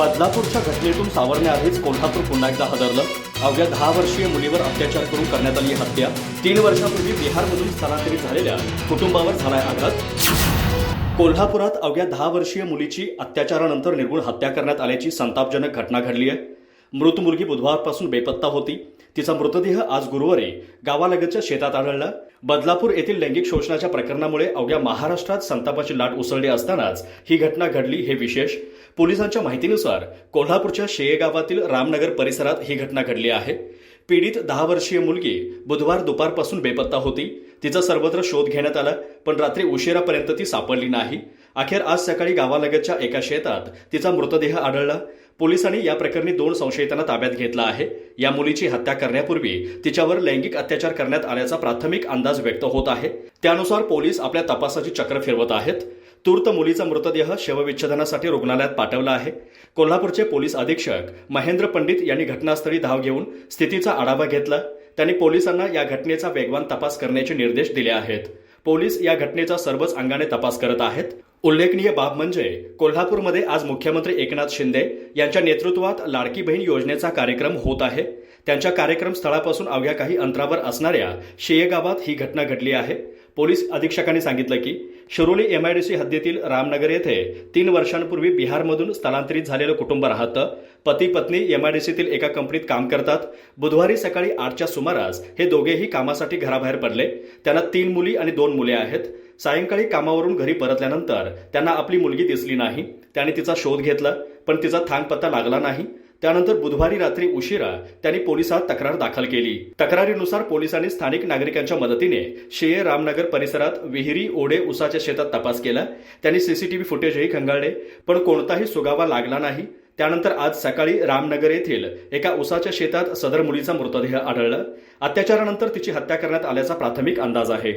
बदलापूरच्या घटनेतून सावरण्याआधीच कोल्हापूर पुन्हा एकदा हादरलं. अवघ्या 10 वर्षीय मुलीवर अत्याचार करून करण्यात आली हत्या. 3 वर्षांपूर्वी बिहारमधून स्थलांतरित झालेल्या कुटुंबावर झालाय आघात. कोल्हापुरात अवघ्या 10 वर्षीय मुलीची अत्याचारानंतर निर्घृण हत्या करण्यात आल्याची संतापजनक घटना घडली आहे. मृत मुलगी बुधवारपासून बेपत्ता होती. तिचा मृतदेह आज गुरुवारी गावालगतच्या शेतात आढळला. बदलापूर येथील लैंगिक शोषणाच्या प्रकरणामुळे अवघ्या महाराष्ट्रात संतापाची लाट उसळली असतानाच ही घटना घडली हे विशेष. पोलिसांच्या माहितीनुसार कोल्हापूरच्या शेये गावातील रामनगर परिसरात ही घटना घडली आहे. पीडित 10 वर्षीय मुलगी बुधवार दुपारपासून बेपत्ता होती. तिचा सर्वत्र शोध घेण्यात आला, पण रात्री उशिरापर्यंत ती सापडली नाही. अखेर आज सकाळी गावालगतच्या एका शेतात तिचा मृतदेह आढळला. पोलिसांनी या प्रकरणी 2 संशयितांना ताब्यात घेतला आहे. या मुलीची हत्या करण्यापूर्वी तिच्यावर लैंगिक अत्याचार करण्यात आल्याचा प्राथमिक अंदाज व्यक्त होत आहे. त्यानुसार पोलीस आपल्या तपासाची चक्र फिरवत आहेत. तूर्त मुलीचा मृतदेह शवविच्छेदनासाठी रुग्णालयात पाठवला आहे. कोल्हापूरचे पोलीस अधीक्षक महेंद्र पंडित यांनी घटनास्थळी धाव घेऊन स्थितीचा आढावा घेतला. त्यांनी पोलिसांना या घटनेचा वेगवान तपास करण्याचे निर्देश दिले आहेत. पोलीस या घटनेचा सर्वच अंगाने तपास करत आहेत. उल्लेखनीय बाब म्हणजे कोल्हापूरमध्ये आज मुख्यमंत्री एकनाथ शिंदे यांच्या नेतृत्वात लाडकी बहीण योजनेचा कार्यक्रम होत आहे. त्यांच्या कार्यक्रम स्थळापासून अवघ्या काही अंतरावर असणाऱ्या शेये गावात ही घटना घडली आहे. पोलीस अधीक्षकांनी सांगितलं की शिरोली एमआयडीसी हद्दीतील रामनगर येथे 3 वर्षांपूर्वी बिहारमधून स्थलांतरित झालेलं कुटुंब राहतं. पती पत्नी एमआयडीसीतील एका कंपनीत काम करतात. बुधवारी सकाळी 8च्या सुमारास हे दोघेही कामासाठी घराबाहेर पडले. त्यांना 3 मुली आणि 2 मुले आहेत. सायंकाळी कामावरून घरी परतल्यानंतर त्यांना आपली मुलगी दिसली नाही. त्यांनी तिचा शोध घेतला, पण तिचा थांगपत्ता लागला नाही. त्यानंतर बुधवारी रात्री उशिरा त्यांनी पोलिसात तक्रार दाखल केली. तक्रारीनुसार पोलिसांनी स्थानिक नागरिकांच्या मदतीने शेये रामनगर परिसरात विहिरी, ओढे, उसाच्या शेतात तपास केला. त्यांनी सीसीटीव्ही फुटेजही खंगाळले, पण कोणताही सुगावा लागला नाही. त्यानंतर आज सकाळी रामनगर येथील एका उसाच्या शेतात सदर मुलीचा मृतदेह आढळला. अत्याचारानंतर तिची हत्या करण्यात आल्याचा प्राथमिक अंदाज आहे.